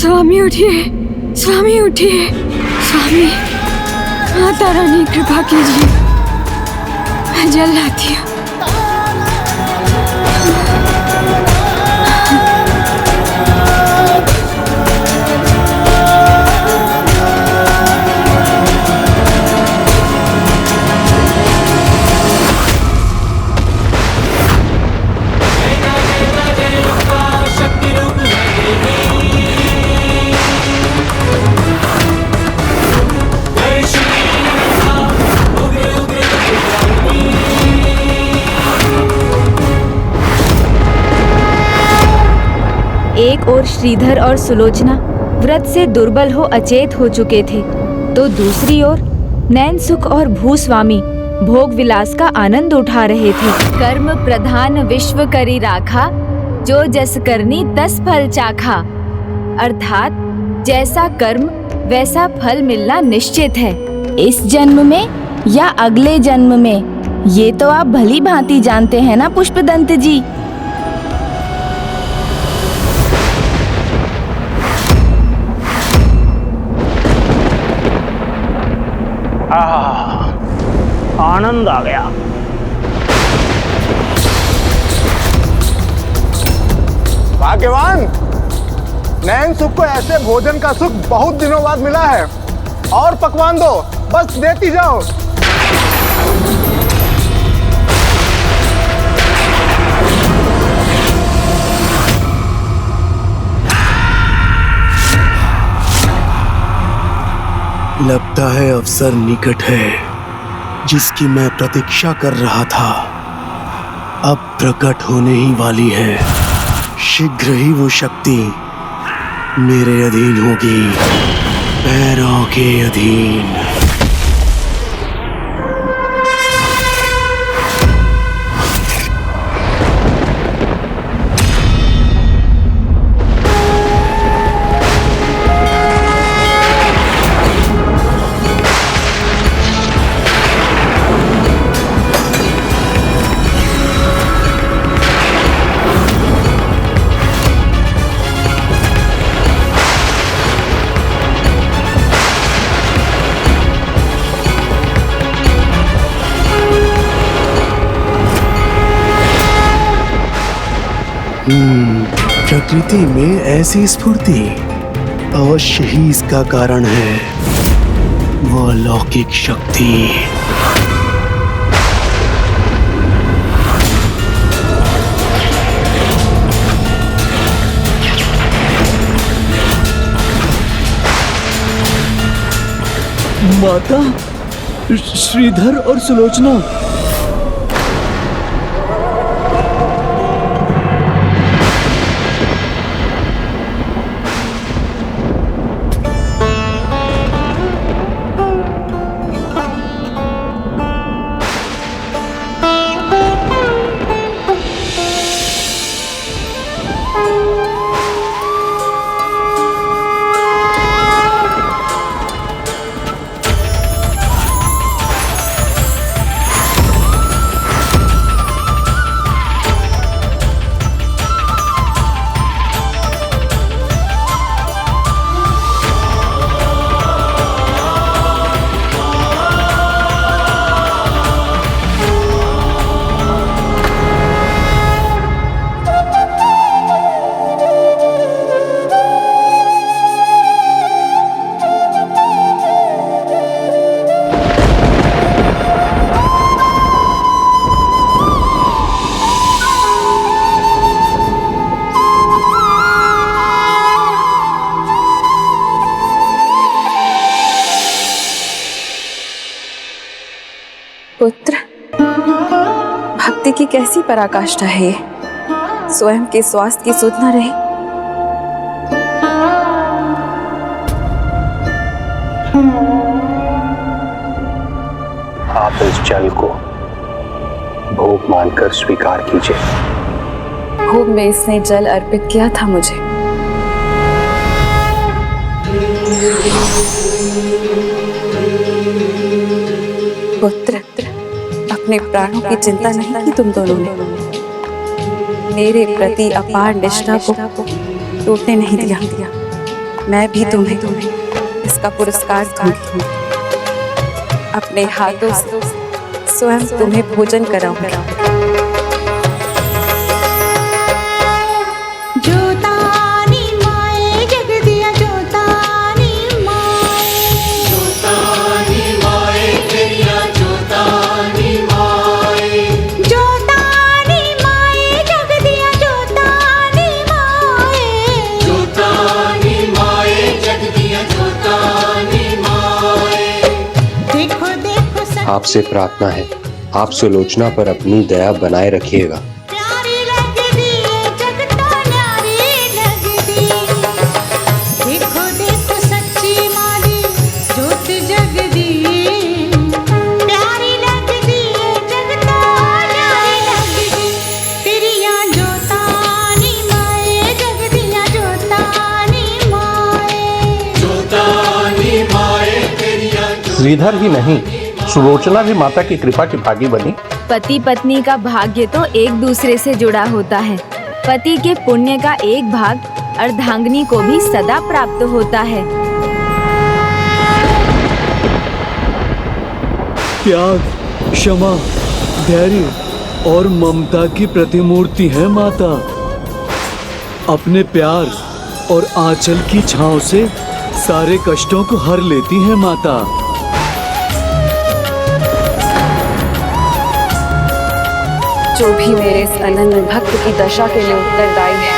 स्वामी उठिए, स्वामी उठिए, स्वामी माता रानी कृपा कीजिए, मैं जल लाती हूँ। एक ओर श्रीधर और सुलोचना व्रत से दुर्बल हो अचेत हो चुके थे, तो दूसरी ओर नैन सुख और भूस्वामी भोग विलास का आनंद उठा रहे थे। कर्म प्रधान विश्व करी राखा, जो जस करनी तस फल चाखा। अर्थात जैसा कर्म वैसा फल मिलना निश्चित है, इस जन्म में या अगले जन्म में। ये तो आप भली भांति जानते हैं ना पुष्पदंत जी। आनंद आ गया। भाग्यवान, नैन सुख को ऐसे भोजन का सुख बहुत दिनों बाद मिला है। और पकवान दो, बस देती जाओ। लगता है अवसर निकट है, जिसकी मैं प्रतीक्षा कर रहा था, अब प्रकट होने ही वाली है। शीघ्र ही वो शक्ति मेरे अधीन होगी, पैरों के अधीन। प्रकृति में ऐसी स्फूर्ति अवश्य ही इसका कारण है, वो अलौकिक शक्ति। माता, श्रीधर और सुलोचना, पुत्र, भक्ति की कैसी पराकाष्ठा है, स्वयं के स्वास्थ्य की सुध न रही। आप इस जल को भोग मानकर स्वीकार कीजिए। भोग में इसने जल अर्पित किया था मुझे। पुत्र, अपने प्राणों की चिंता नहीं की तुम दोनों ने। मेरे प्रति अपार निष्ठा को टूटने नहीं दिया। मैं भी तुम्हें इसका पुरस्कार दूंगी। अपने हाथों से स्वयं तुम्हें भोजन कराऊंगी। आपसे प्रार्थना है, आप सुलोचना पर अपनी दया बनाए रखिएगा। श्रीधर ही नहीं, सुलोचना भी माता की कृपा की भागी बनी। पति पत्नी का भाग्य तो एक दूसरे से जुड़ा होता है। पति के पुण्य का एक भाग अर्धांगिनी को भी सदा प्राप्त होता है। त्याग, क्षमा, धैर्य और ममता की प्रतिमूर्ति है माता। अपने प्यार और आंचल की छांव से सारे कष्टों को हर लेती है माता। जो भी मेरे इस अनन्य भक्त की दशा के लिए उत्तरदायी है,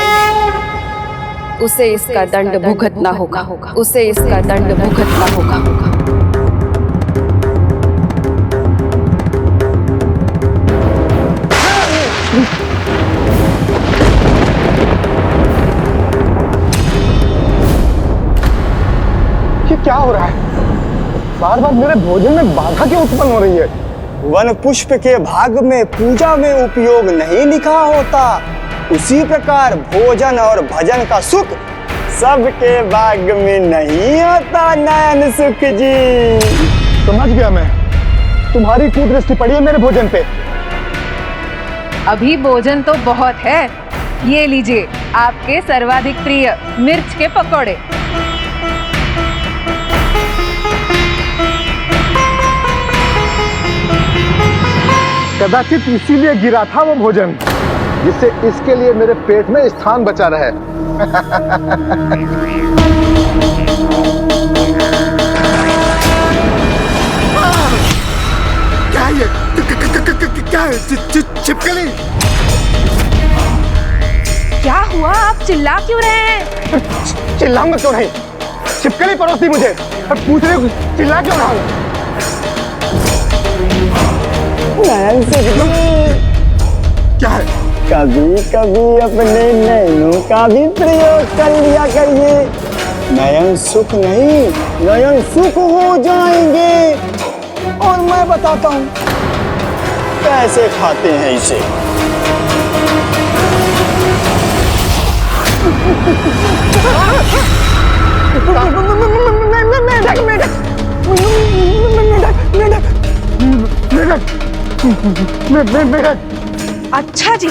उसे इसका दंड भुगतना होगा। उसे इसका दंड भुगतना होगा। ये क्या हो रहा है? बार बार मेरे भोजन में बाधा क्यों उत्पन्न हो रही है? वन पुष्प के भाग में पूजा में उपयोग नहीं लिखा होता, उसी प्रकार भोजन और भजन का सुख सबके भाग्य में नहीं होता। नयन सुख जी, समझ गया मैं। तुम्हारी कुदृष्टि पड़ी है मेरे भोजन पे। अभी भोजन तो बहुत है, ये लीजिए आपके सर्वाधिक प्रिय मिर्च के पकौड़े। कदाचित इसीलिए गिरा था वो भोजन, जिससे इसके लिए मेरे पेट में स्थान बचा रहे। क्या है ये? क्या है? छिपकली? क्या हुआ, आप चिल्ला क्यों रहे हैं? चिल्लाऊंगा क्यों नहीं? छिपकली परोसी मुझे और पूछ रहे हो चिल्ला क्यों रहा हूं? क्या है? कभी कभी अपने नैनों का भी प्रयोग कर लिया करिए। नयन सुख नहीं, नयन सुख हो जाएंगे। और मैं बताता हूँ कैसे खाते हैं इसे। अच्छा जी,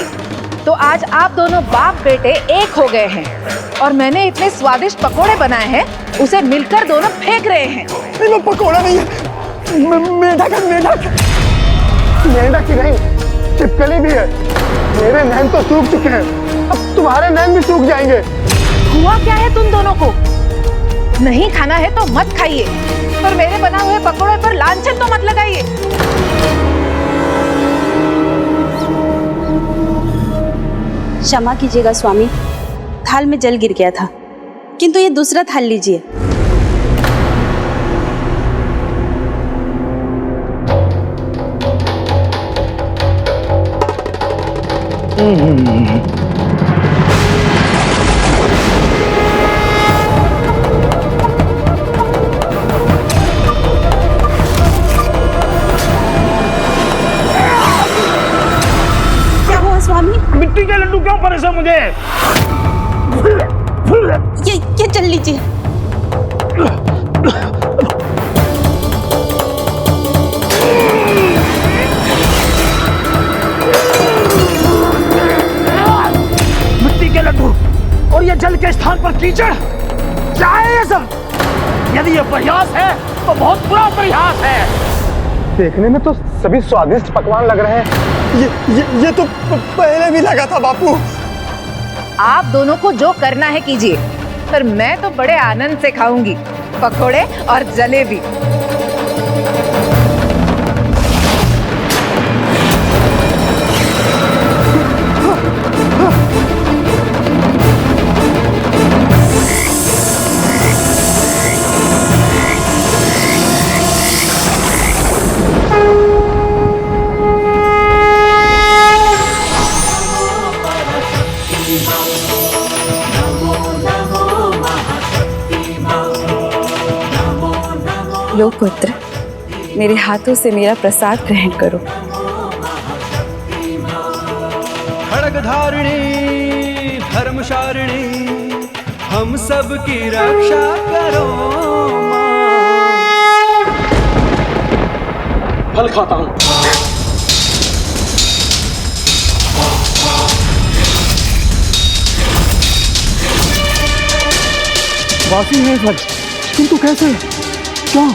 तो आज आप दोनों बाप बेटे एक हो गए हैं और मैंने इतने स्वादिष्ट पकोड़े बनाए हैं, उसे मिलकर दोनों फेंक रहे हैं। वो पकोड़ा नहीं है, मेढक मेढक ही नहीं, छिपकली भी है। मेरे नैन तो सूख चुके हैं, अब तुम्हारे नैन भी सूख जाएंगे। हुआ क्या है तुम दोनों को? नहीं खाना है तो मत खाइए, पर मेरे बना हुए पकोड़े पर लांछन तो मत लगाइए। क्षमा कीजिएगा स्वामी, थाल में जल गिर गया था, किंतु ये दूसरा थाल लीजिए। क्या हुआ स्वामी? मिट्टी के लड्डू क्यों परेशान मुझे? ये चल लीजिए। मिट्टी के लड्डू और ये जल के स्थान पर कीचड़, क्या है ये सब? यदि ये प्रयास है तो बहुत बुरा प्रयास है। देखने में तो सभी स्वादिष्ट पकवान लग रहे हैं। ये तो पहले भी लगा था बापू। आप दोनों को जो करना है कीजिए, पर मैं तो बड़े आनंद से खाऊंगी पकोड़े और जलेबी। लो पुत्र, मेरे हाथों से मेरा प्रसाद ग्रहण करो। खड्गधारिणी धर्मशारिणी, हम सब की रक्षा करो मां। फल खाता हूं। बासी है फल, किंतु कैसे? क्यों?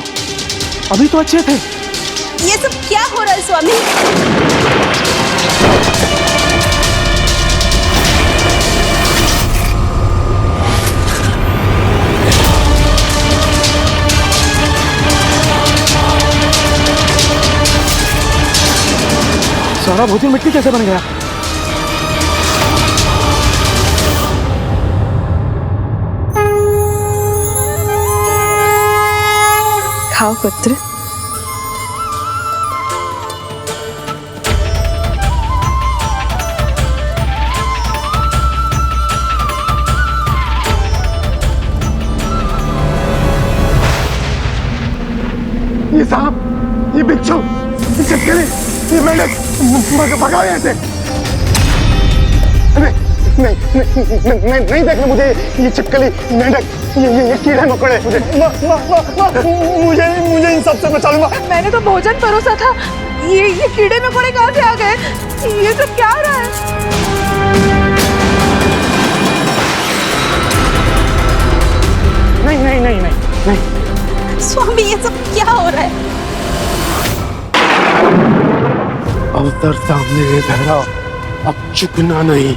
अभी तो अच्छे थे। ये सब क्या हो रहा है स्वामी? सारा भोजन मिट्टी कैसे बन गया? खाओ पुत्र। ये सांप, ये बिच्छू, ये छिपकली, ये मेंढक, भगाओ यहाँ से। नहीं देखना मुझे ये छिपकली, मेंढक, ये कीड़े मकोड़े। मुझे इन सब से बचा लूंगा। मैंने तो भोजन परोसा था, ये कीड़े मकोड़े कहाँ से आ गए? ये सब क्या हो रहा है? नहीं। स्वामी ये सब क्या हो रहा है? अवतार सामने है भैरव, अब चुकना नहीं।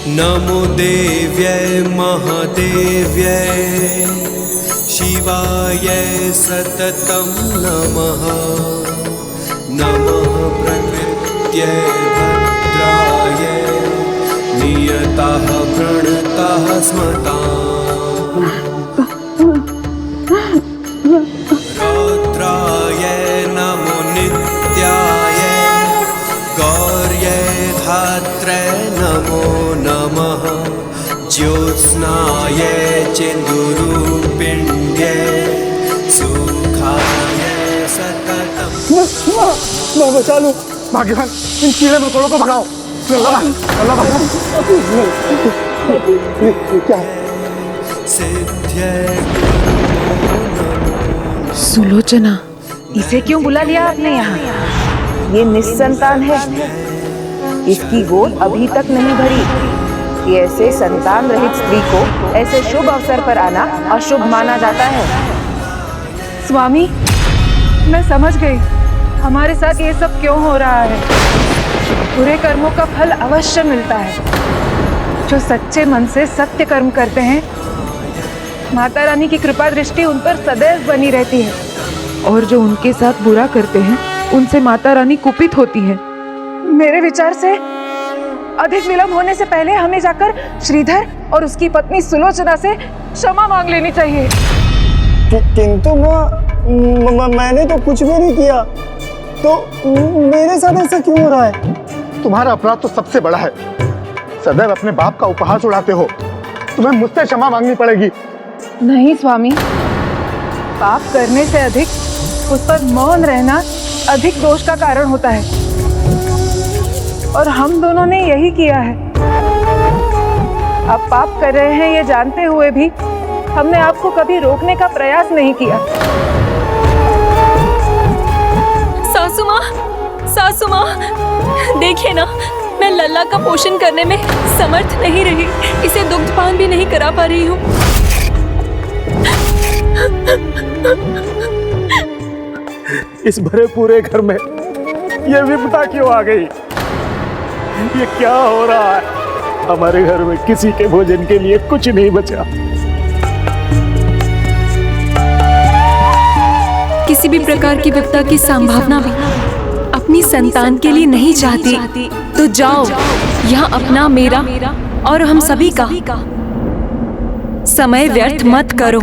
नमो देव्यै महादेव्यै, शिवाय सततं नमः। नमः प्रकृत्यै भद्रायै, नियतः प्रणतः स्मताम्। रौद्रायै नमो नित्याय, गौर्यै धात्रै नमो नमः। ज्योत्स्नायै चेन्दुरूपिण्यै, सुखाय सततं। मैं बचा लूं। भाग्यवान, इन कीड़े मकोड़ों को भगाओ। अल्लाह क्या? सुलोचना, इसे क्यों बुला लिया आपने यहाँ? ये निस्संतान है, इसकी गोद अभी तक नहीं भरी। ये ऐसे संतान रहित स्त्री को ऐसे शुभ अवसर पर आना अशुभ माना जाता है। स्वामी, मैं समझ गई हमारे साथ ये सब क्यों हो रहा है। बुरे कर्मों का फल अवश्य मिलता है। जो सच्चे मन से सत्य कर्म करते हैं, माता रानी की कृपा दृष्टि उन पर सदैव बनी रहती है, और जो उनके साथ बुरा करते हैं उनसे माता रानी कुपित होती है। मेरे विचार से अधिक विलंब होने से पहले हमें जाकर श्रीधर और उसकी पत्नी सुलोचना से क्षमा मांग लेनी चाहिए। किंतु मैंने तो कुछ भी नहीं किया, तो मेरे साथ ऐसा क्यों हो रहा है? तुम्हारा अपराध तो सबसे बड़ा है। सदैव अपने बाप का उपहास उड़ाते हो। तुम्हें मुझसे क्षमा मांगनी पड़ेगी। नहीं स्वामी, पाप करने से अधिक उस पर मौन रहना अधिक दोष का कारण होता है, और हम दोनों ने यही किया है। आप पाप कर रहे हैं ये जानते हुए भी हमने आपको कभी रोकने का प्रयास नहीं किया। देखिए ना, मैं लल्ला का पोषण करने में समर्थ नहीं रही, इसे दुग्धपान भी नहीं करा पा रही हूँ। इस भरे पूरे घर में ये विपदा क्यों आ गई? ये क्या हो रहा है? हमारे घर में किसी के भोजन के लिए कुछ नहीं बचा। किसी भी प्रकार की विपदा की संभावना भी अपनी संतान के लिए नहीं चाहती, तो जाओ यहाँ अपना, मेरा और हम सभी का समय व्यर्थ मत करो।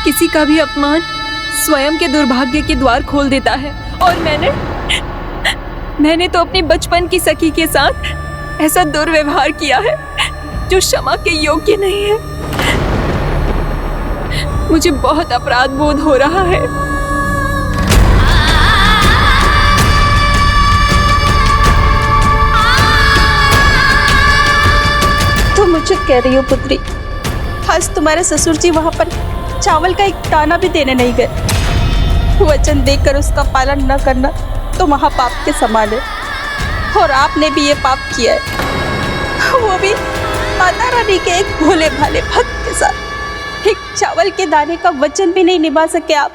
किसी का भी अपमान स्वयं के दुर्भाग्य के द्वार खोल देता है, और मैंने तो अपनी बचपन की सखी के साथ ऐसा दुर्व्यवहार किया है जो क्षमा के योग्य नहीं है। मुझे बहुत अपराध बोध हो रहा है। तुम मुझे कह रही हो पुत्री, आज तुम्हारे ससुर जी वहां पर चावल का एक दाना भी देने नहीं गए। वचन देकर उसका पालन न करना तो महापाप के समान है, और आपने भी ये पाप किया है, वो भी माता रानी के एक भोले भाले भक्त के साथ। एक चावल के दाने का वचन भी नहीं निभा सके आप।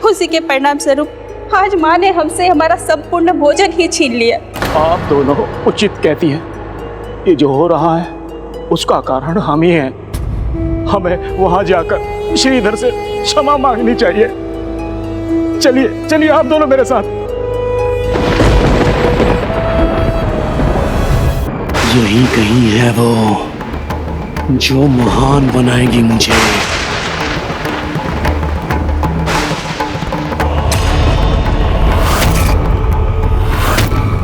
उसी के परिणाम स्वरूप आज माँ ने हमसे हमारा संपूर्ण भोजन ही छीन लिया। आप दोनों उचित कहती हैं। ये जो हो रहा है उसका कारण हम ही हैं। हमें वहां जाकर श्रीधर से क्षमा मांगनी चाहिए। चलिए चलिए आप दोनों मेरे साथ। यही कहीं है वो जो महान बनाएगी मुझे।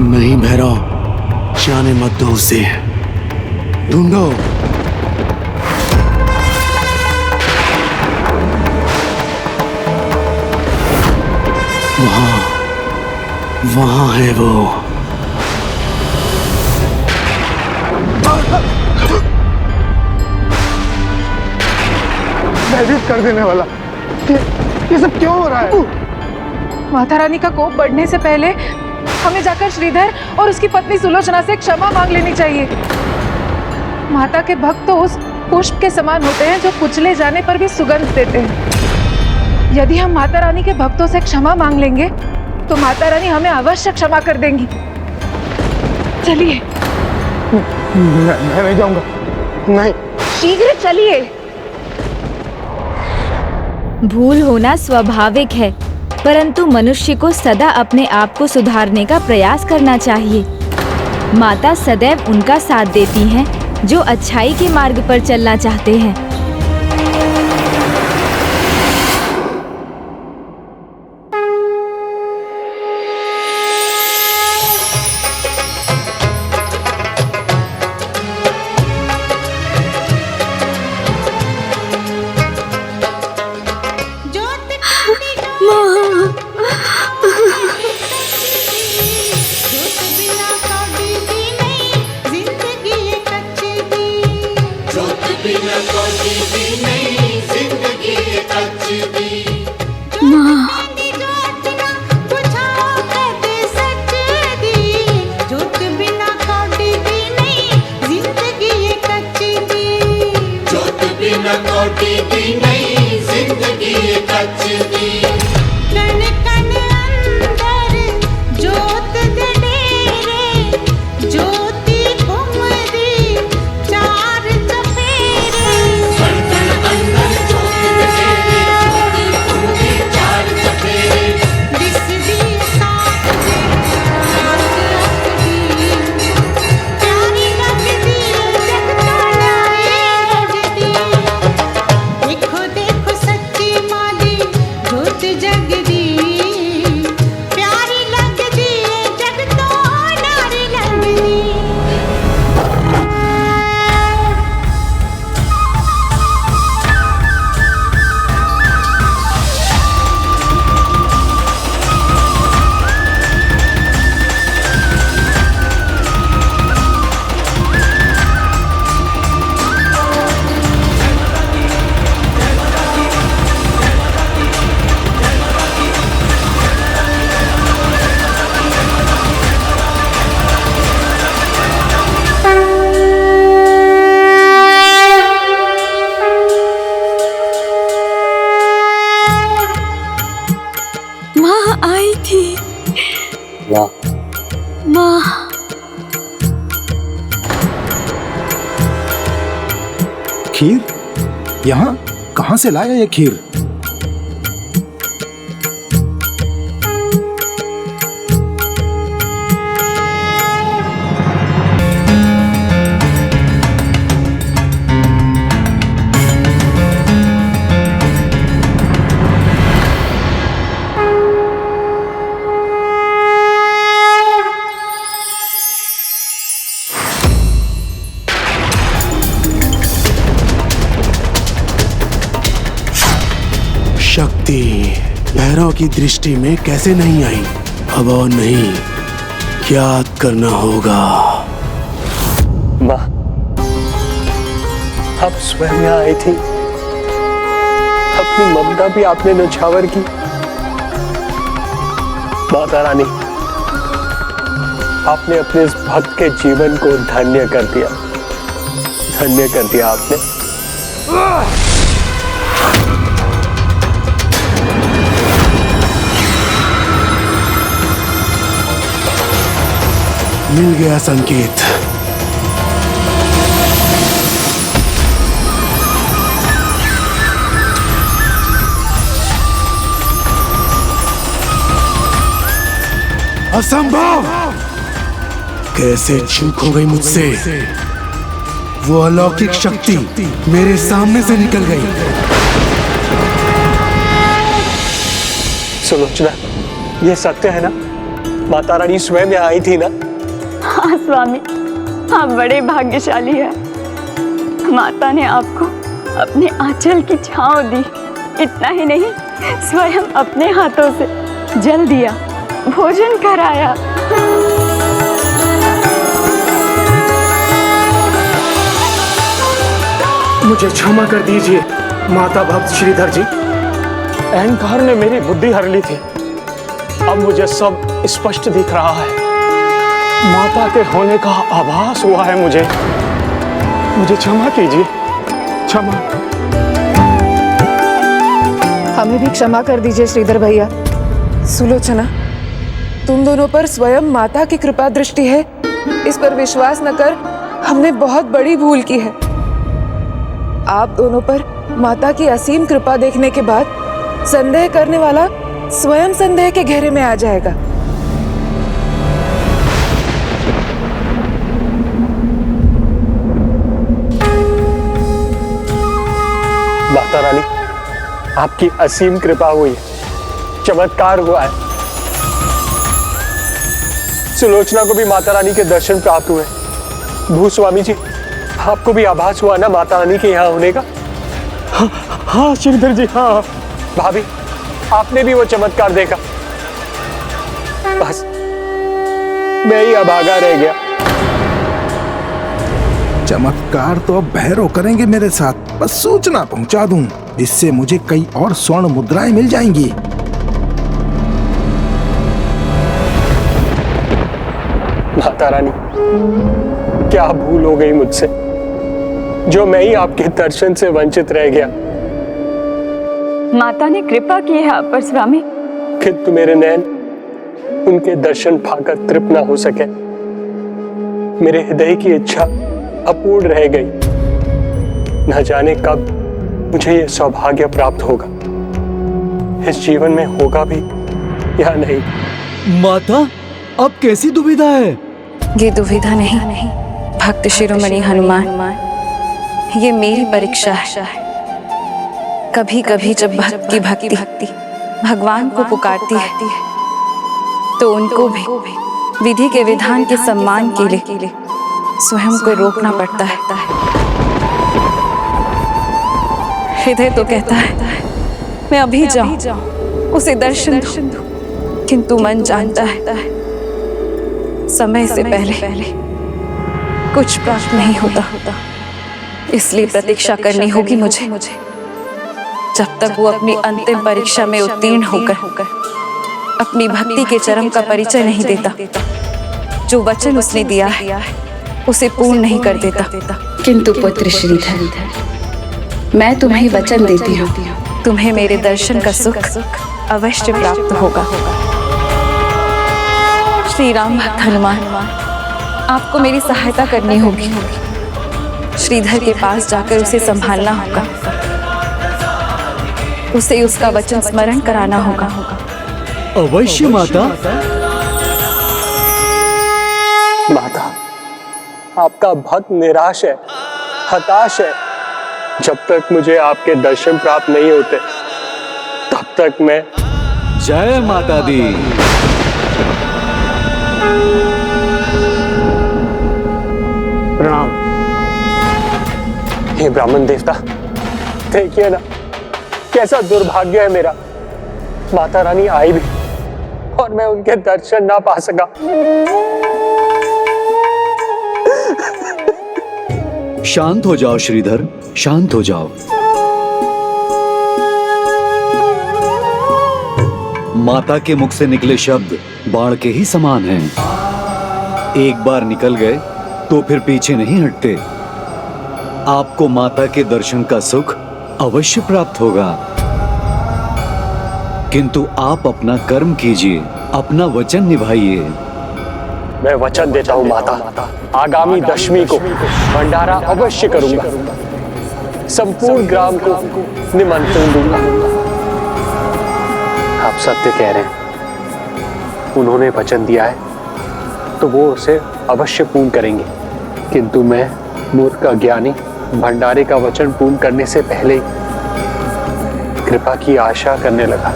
नहीं भैरव, जाने मत दो उसे, ढूंढो। वहां है वो। भयभीत कर देने वाला। ये सब क्यों हो रहा है? माता रानी का कोप बढ़ने से पहले हमें जाकर श्रीधर और उसकी पत्नी सुलोचना से क्षमा मांग लेनी चाहिए। माता के भक्त तो उस पुष्प के समान होते हैं जो कुचले जाने पर भी सुगंध देते हैं। यदि हम माता रानी के भक्तों से क्षमा मांग लेंगे तो माता रानी हमें अवश्य क्षमा कर देंगी। चलिए। मैं नहीं जाऊंगा। नहीं। शीघ्र चलिए। भूल होना स्वाभाविक है, परंतु मनुष्य को सदा अपने आप को सुधारने का प्रयास करना चाहिए। माता सदैव उनका साथ देती हैं जो अच्छाई के मार्ग पर चलना चाहते हैं। खीर? यहाँ कहाँ से लाया ये खीर? शक्ति भैरव की दृष्टि में कैसे नहीं आई? अब और नहीं, याद करना होगा। माँ, आप स्वयं यहाँ आई थी, अपनी ममता भी आपने नछावर की। माता रानी, आपने अपने इस भक्त के जीवन को धन्य कर दिया, धन्य कर दिया आपने। मिल गया संकेत। असंभव! कैसे चूक हो गई मुझसे? वो अलौकिक शक्ति मेरे सामने से निकल गई। सुलोचना, ये सत्य है ना? माता रानी स्वयं यहाँ आई थी ना? हाँ स्वामी, आप बड़े भाग्यशाली हैं। माता ने आपको अपने आंचल की छांव दी। इतना ही नहीं, स्वयं अपने हाथों से जल दिया, भोजन कराया। मुझे क्षमा कर दीजिए माता भक्त श्रीधर जी। अहंकार ने मेरी बुद्धि हर ली थी। अब मुझे सब स्पष्ट दिख रहा है। माता के होने का आभास हुआ है मुझे क्षमा कीजिए, क्षमा। हमें भी क्षमा कर दीजिए श्रीधर भैया। सुलोचना, तुम दोनों पर स्वयं माता की कृपा दृष्टि है, इस पर विश्वास न कर हमने बहुत बड़ी भूल की है। आप दोनों पर माता की असीम कृपा देखने के बाद संदेह करने वाला स्वयं संदेह के घेरे में आ जाएगा। माता रानी, आपकी असीम कृपा हुई है, चमत्कार हुआ है। सुलोचना को भी माता रानी के दर्शन प्राप्त हुए। भूस्वामी जी, आपको भी आभास हुआ ना माता रानी के यहाँ होने का? हाँ श्रीधर जी, हाँ। भाभी, आपने भी वो चमत्कार देखा? बस मैं ही अभागा रह गया। चमत्कार तो अब भैरव करेंगे मेरे साथ। बस सूचना पहुंचा दूं, इससे मुझे कई और स्वर्ण मुद्राएं मिल जाएंगी। माता रानी, क्या भूल हो गई मुझसे, जो मैं ही आपके दर्शन से वंचित रह गया। माता ने कृपा की है आप पर स्वामी। किंतु मेरे नैन उनके दर्शन पाकर तृप्त न हो सके। मेरे हृदय की इच्छा अपूर्ण रह गई। न जाने कब मुझे यह सौभाग्य प्राप्त होगा। इस जीवन में होगा भी या नहीं। माता, अब कैसी दुविधा है? ये दुविधा नहीं, भक्त शिरोमणि हनुमान, ये मेरी परीक्षा है। कभी कभी जब भक्त की भक्ति भगवान को पुकारती है, तो उनको भी विधि के विधान के सम्मान के लिए स्वयं को रोकना पड़ता है। हृदय तो कहता है मैं अभी जाऊं, उसे दर्शन दूं, किंतु मन जानता है समय से पहले कुछ प्राप्त नहीं होता। इसलिए प्रतीक्षा करनी होगी मुझे, जब तक वो अपनी अंतिम परीक्षा में उत्तीर्ण होकर अपनी भक्ति के चरम का परिचय नहीं देता। जो वचन उसने दिया है उसे पूर्ण नहीं कर देता। किंतु पुत्र श्रीधर, मैं तुम्हें वचन देती हूँ, तुम्हें मेरे दर्शन का सुख अवश्य प्राप्त होगा। श्री राम भक्त हनुमान, आपको मेरी सहायता करनी होगी। श्रीधर के पास जाकर उसे संभालना होगा, उसे उसका वचन स्मरण कराना होगा। अवश्य माता। माता, आपका भक्त निराश है, हताश है। जब तक मुझे आपके दर्शन प्राप्त नहीं होते तब तक मैं। जय माता दी। प्रणाम। हे ब्राह्मण देवता, देखिए ना कैसा दुर्भाग्य है मेरा। माता रानी आई भी और मैं उनके दर्शन ना पा सका। शांत हो जाओ श्रीधर, शांत हो जाओ। माता के मुख से निकले शब्द बाण के ही समान हैं। एक बार निकल गए तो फिर पीछे नहीं हटते। आपको माता के दर्शन का सुख अवश्य प्राप्त होगा, किंतु आप अपना कर्म कीजिए, अपना वचन निभाइए। मैं वचन देता हूँ माता, आगामी दशमी को भंडारा अवश्य करूंगा, संपूर्ण ग्राम को निमंत्रण दूंगा। आप सत्य कह रहे हैं, उन्होंने वचन दिया है तो वो उसे अवश्य पूर्ण करेंगे, किंतु मैं मूर्ख अज्ञानी भंडारे का वचन पूर्ण करने से पहले ही कृपा की आशा करने लगा।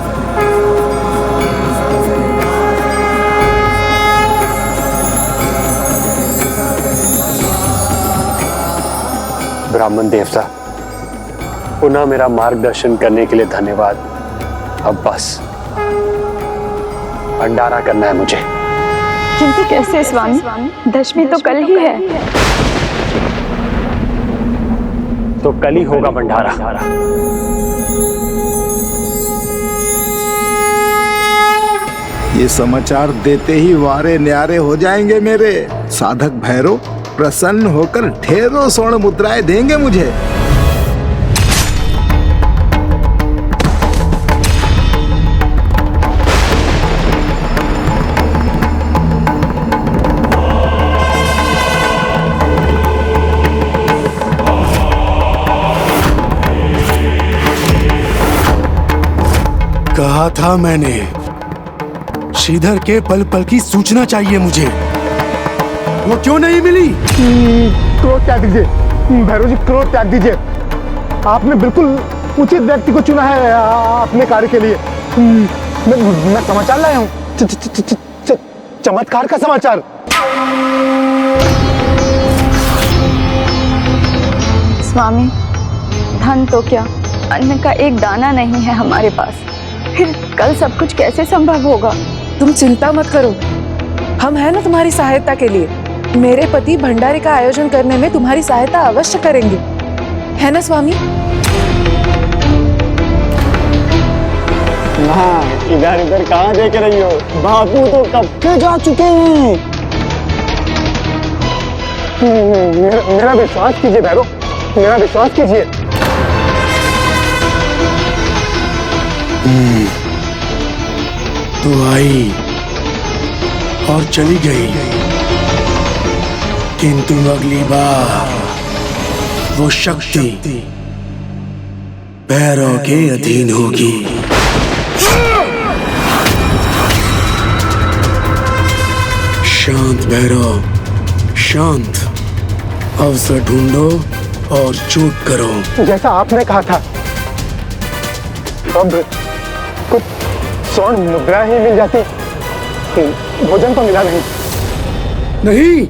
ब्राह्मण देवता, पुनः मेरा मार्गदर्शन करने के लिए धन्यवाद। अब बस भंडारा करना है मुझे। किंतु कैसे स्वामी, दशमी तो कल ही है। तो कल ही होगा भंडारा। ये समाचार देते ही वारे न्यारे हो जाएंगे मेरे। साधक भैरव प्रसन्न होकर ढेरों स्वर्ण मुद्राएं देंगे मुझे। कहा था मैंने, श्रीधर के पल पल की सूचना चाहिए मुझे। वो क्यों नहीं मिली? क्रोध त्याग दीजिए भैरव जी, क्रोध त्याग दीजिए। आपने बिल्कुल उचित व्यक्ति को चुना है अपने कार्य के लिए। मैं समाचार लाया हूँ, चमत्कार का समाचार। स्वामी, धन तो क्या, अन्न का एक दाना नहीं है हमारे पास, फिर कल सब कुछ कैसे संभव होगा? तुम चिंता मत करो, हम हैं ना तुम्हारी सहायता के लिए। मेरे पति भंडारे का आयोजन करने में तुम्हारी सहायता अवश्य करेंगे, है ना स्वामी? हाँ, इधर इधर कहाँ देख रही हो? बापू तो कब के जा चुके हैं। मेरा विश्वास कीजिए भैरव, मेरा विश्वास कीजिए। तो आई और चली गई, किंतु अगली बार वो शक्ति भैरव के अधीन होगी। शांत भैरव, शांत। अवसर ढूंढो और चूक करो। जैसा आपने कहा था, अब कुछ स्वर्ण मुद्रा ही मिल जाती, भोजन तो मिला नहीं। नहीं,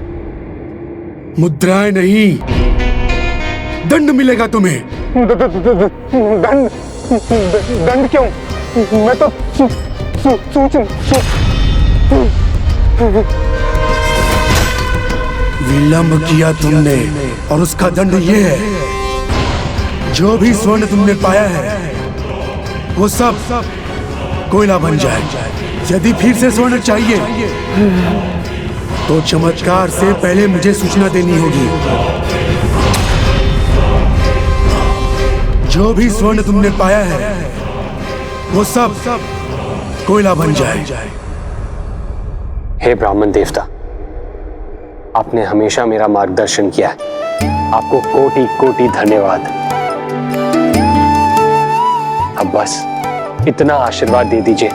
मुद्राएं नहीं, दंड मिलेगा तुम्हें। दंड? दंड क्यों? मैं तो विलंब किया तुमने और उसका दंड ये है, जो भी स्वर्ण तुमने पाया है वो सब कोयला बन जाए। यदि फिर से स्वर्ण चाहिए तो चमत्कार से पहले मुझे सूचना देनी होगी। जो भी स्वर्ण तुमने पाया है वो सब कोयला बन जाए। हे ब्राह्मण देवता, आपने हमेशा मेरा मार्गदर्शन किया है। आपको कोटि कोटि धन्यवाद। अब बस इतना आशीर्वाद दे दीजिए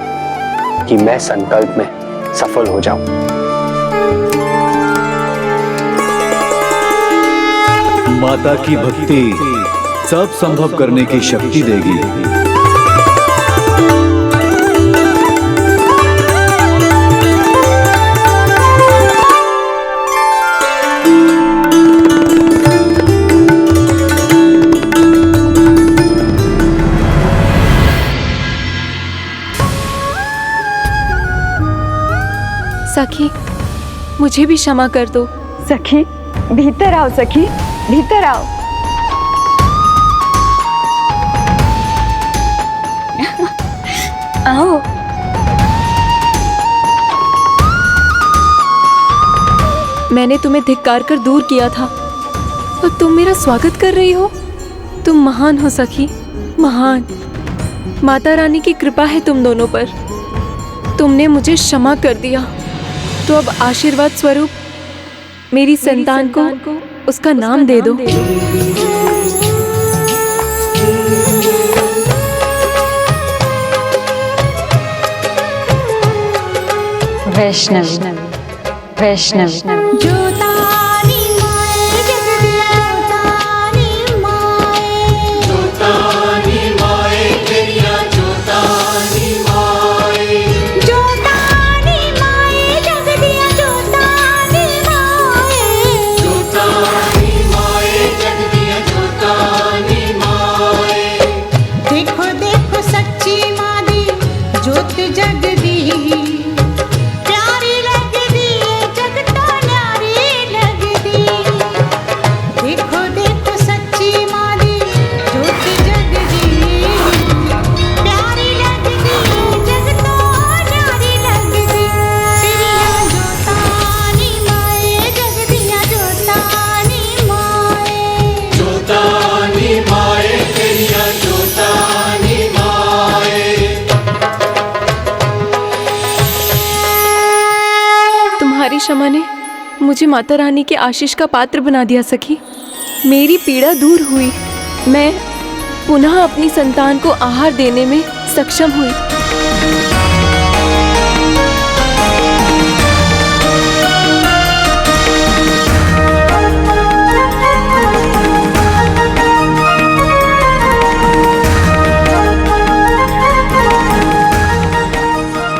कि मैं संकल्प में सफल हो जाऊं। माता की भक्ति सब संभव करने की शक्ति देगी। सखी, मुझे भी क्षमा कर दो। सखी, भीतर आओ सखी, भीतर आओ। आओ। मैंने तुम्हें धिक्कार कर दूर किया था और तुम मेरा स्वागत कर रही हो। तुम महान हो सखी, महान। माता रानी की कृपा है तुम दोनों पर। तुमने मुझे क्षमा कर दिया, तो अब आशीर्वाद स्वरूप मेरी संतान को उसका नाम दे दो। वैष्णवी, वैष्णवी। क्षमा ने मुझे माता रानी के आशीष का पात्र बना दिया सखी। मेरी पीड़ा दूर हुई। मैं पुनः अपनी संतान को आहार देने में सक्षम हुई।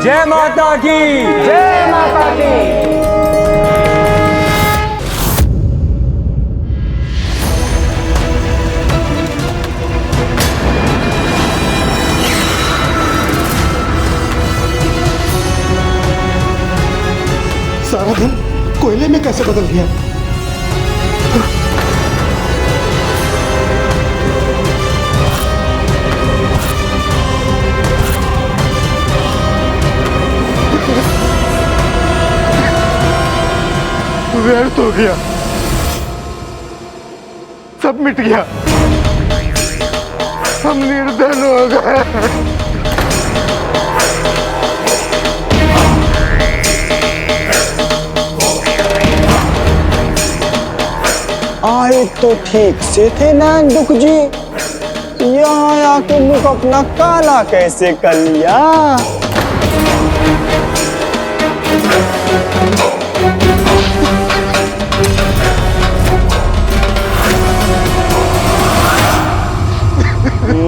जय माता की, जय माता की। सारा धन कोयले में कैसे बदल गया? व्यर्थ हो गया, सब मिट गया, हम निर्धन हो गए। आए तो ठीक से थे नैन दुख जी, यहाँ आके मुख अपना काला कैसे कर लिया?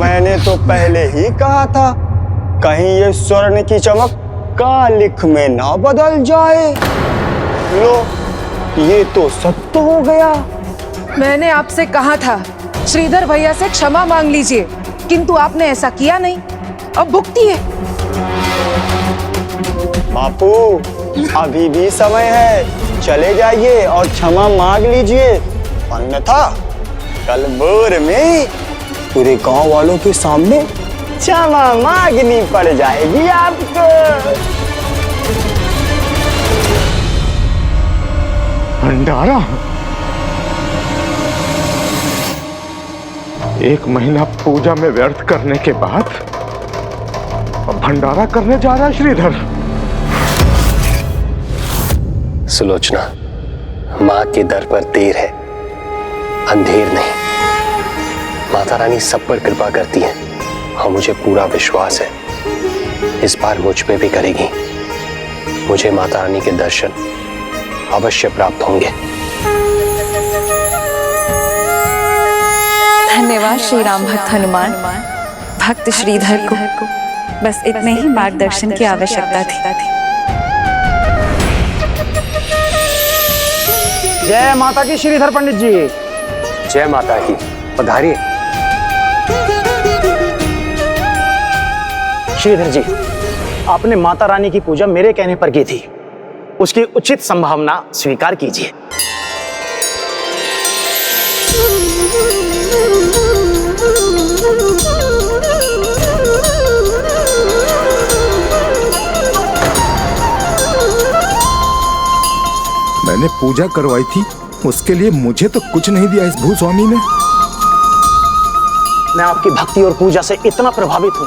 मैंने तो पहले ही कहा था, कहीं ये स्वर्ण की चमक कालिख में ना बदल जाए। लो, ये तो सत्य हो गया। मैंने आपसे कहा था श्रीधर भैया से क्षमा मांग लीजिए, किंतु आपने ऐसा किया नहीं। अब भुगती है। बापू, अभी भी समय है, चले जाइए और क्षमा मांग लीजिए, अन्यथा कल भोर में पूरे गांव वालों के सामने क्षमा मांगनी पड़ जाएगी आपको। भंडारा, एक महीना पूजा में व्यर्थ करने के बाद अब भंडारा करने जा रहा है श्रीधर। सुलोचना, माँ के दर पर देर है, अंधेर नहीं, माता रानी सब पर कृपा करती है और मुझे पूरा विश्वास है इस बार मुझ पे भी करेगी। मुझे माता रानी के दर्शन अवश्य प्राप्त होंगे। धन्यवाद श्री राम भक्त हनुमान। भक्त श्रीधर को बस इतने ही मार्गदर्शन की आवश्यकता थी। जय माता की श्रीधर पंडित जी। जय माता की, पधारिए। श्रीधर जी, आपने माता रानी की पूजा मेरे कहने पर की थी, उसकी उचित संभावना स्वीकार कीजिए। मैंने पूजा करवाई थी, उसके लिए मुझे तो कुछ नहीं दिया इस भूस्वामी ने। मैं आपकी भक्ति और पूजा से इतना प्रभावित हूं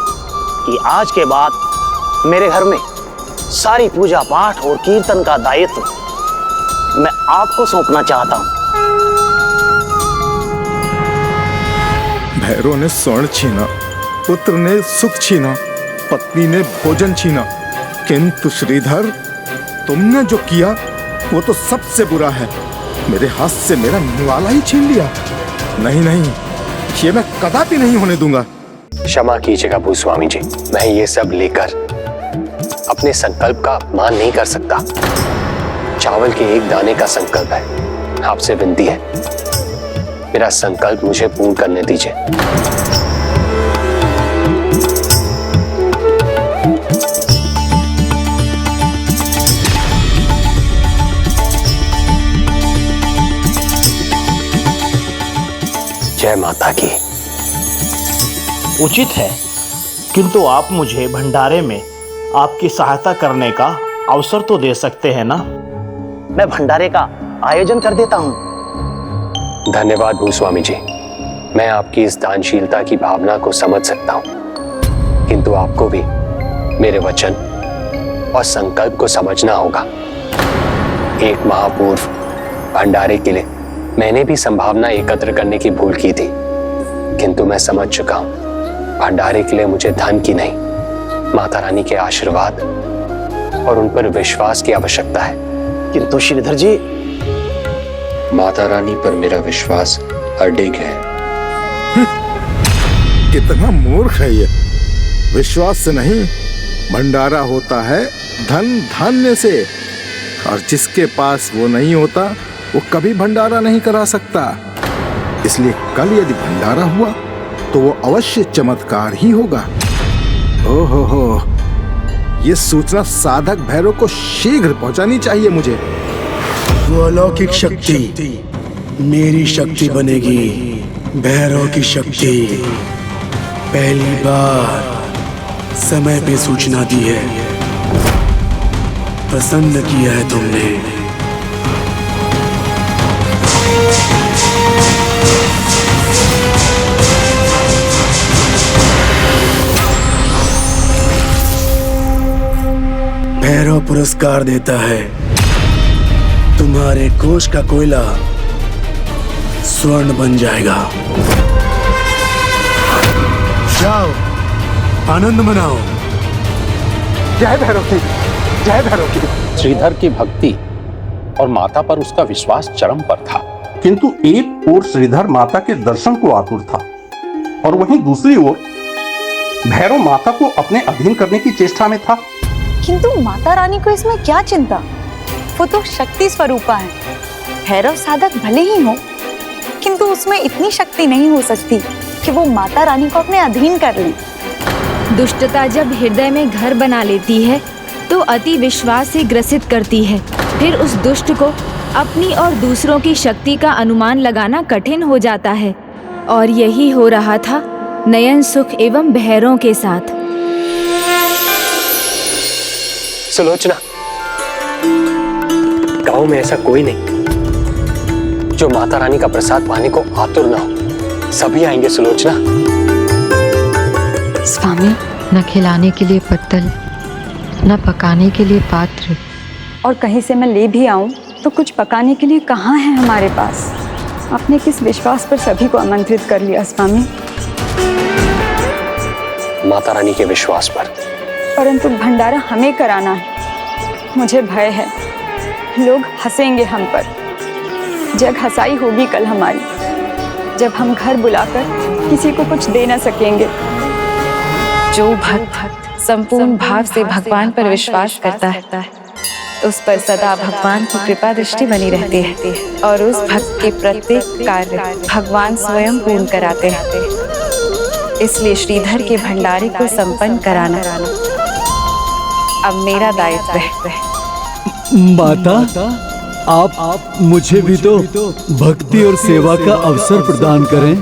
कि आज के बाद मेरे घर में सारी पूजा पाठ और कीर्तन का दायित्व मैं आपको सौंपना चाहता हूं। भैरव ने स्वर्ण छीना, पुत्र ने सुख छीना, पत्नी ने भोजन छीना, किंतु श्रीधर तुमने जो किया वो तो सबसे बुरा है। मेरे हाथ से मेरा निवाला ही छीन लिया। नहीं नहीं, ये मैं कदापि नहीं होने दूंगा। क्षमा कीजिएगा भूस्वामी जी, मैं ये सब लेकर अपने संकल्प का अपमान नहीं कर सकता। चावल के एक दाने का संकल्प है, आपसे विनती है मेरा संकल्प मुझे पूर्ण करने दीजिए। जय माता की। उचित है, किंतु आप मुझे भंडारे में आपकी सहायता करने का अवसर तो दे सकते हैं ना? मैं भंडारे का आयोजन कर देता हूं। धन्यवाद भूस्वामी जी, मैं आपकी इस दानशीलता की भावना को समझ सकता हूं, किंतु आपको भी मेरे वचन और संकल्प को समझना होगा। एक माह पूर्व भंडारे के लिए मैंने भी संभावना एकत्र करने की भूल की थी, किंतु मैं समझ चुका हूं भंडारे के लिए मुझे धन की नहीं, माता रानी के आशीर्वाद और उन पर विश्वास की आवश्यकता है। किंतु श्रीधर जी, माता रानी पर मेरा विश्वास अडिग है। कितना मूर्ख है ये। विश्वास से नहीं, भंडारा होता है धन धान्य से, और जिसके पास वो नहीं होता वो कभी भंडारा नहीं करा सकता। इसलिए कल यदि भंडारा हुआ तो वो अवश्य चमत्कार ही होगा। ओहो, ये सूचना साधक भैरव को शीघ्र पहुंचानी चाहिए मुझे। वो अलौकिक शक्ति मेरी शक्ति बनेगी। भैरव की शक्ति पहली बार समय पे सूचना दी है। प्रसन्न किया है तुमने। भैरव पुरस्कार देता है। तुम्हारे कोष का कोयला स्वर्ण बन जाएगा। जाओ, आनंद मनाओ। जय भैरव की, जय भैरव की। श्रीधर की भक्ति और माता पर उसका विश्वास चरम पर था, किंतु एक ओर श्रीधर माता के दर्शन को आतुर था और वहीं दूसरी ओर भैरव माता को अपने अधीन करने की चेष्टा में था। किंतु माता रानी को इसमें क्या चिंता, वो तो शक्ति स्वरूपा है। भैरव साधक भले ही हो, किंतु उसमें इतनी शक्ति नहीं हो सकती कि वो माता रानी को अपने अधीन कर ले। दुष्टता जब हृदय में घर बना लेती है तो अति विश्वास से ग्रसित करती है। फिर उस दुष्ट को अपनी और दूसरों की शक्ति का अनुमान लगाना कठिन हो जाता है, और यही हो रहा था नयन सुख एवं भैरव के साथ। सुलोचना, गांव में ऐसा कोई नहीं जो माता रानी का प्रसाद पाने को आतुर ना हो। सभी आएंगे सुलोचना। स्वामी, न खिलाने के लिए पत्तल, न पकाने के लिए पात्र। और कहीं से मैं ले भी आऊं तो कुछ पकाने के लिए कहाँ है हमारे पास। आपने किस विश्वास पर सभी को आमंत्रित कर लिया स्वामी? माता रानी के विश्वास पर। परंतु भंडारा हमें कराना है। मुझे भय है, लोग हंसेंगे हम पर। जग हंसाई होगी कल हमारी, जब हम घर बुलाकर किसी को कुछ दे न सकेंगे। जो भक्त संपूर्ण भाव से भगवान पर विश्वास करता है, उस पर सदा भगवान की कृपा दृष्टि बनी रहती है और उस भक्त के प्रत्येक कार्य भगवान स्वयं पूर्ण कराते हैं। इसलिए श्रीधर के भंडारे को संपन्न कराना अब मेरा दायित्व है। माता, आप मुझे भी तो भक्ति और सेवा का अवसर प्रदान करें।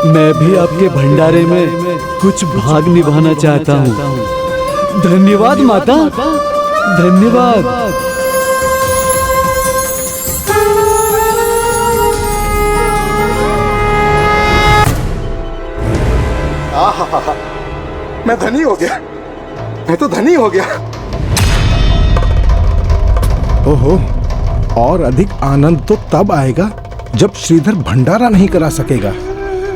मैं भी आपके भंडारे में कुछ भाग निभाना चाहता हूँ। धन्यवाद माता, धन्यवाद। आहा, मैं धनी हो गया, मैं तो धनी हो गया। ओहो, और अधिक आनंद तो तब आएगा जब श्रीधर भंडारा नहीं करा सकेगा।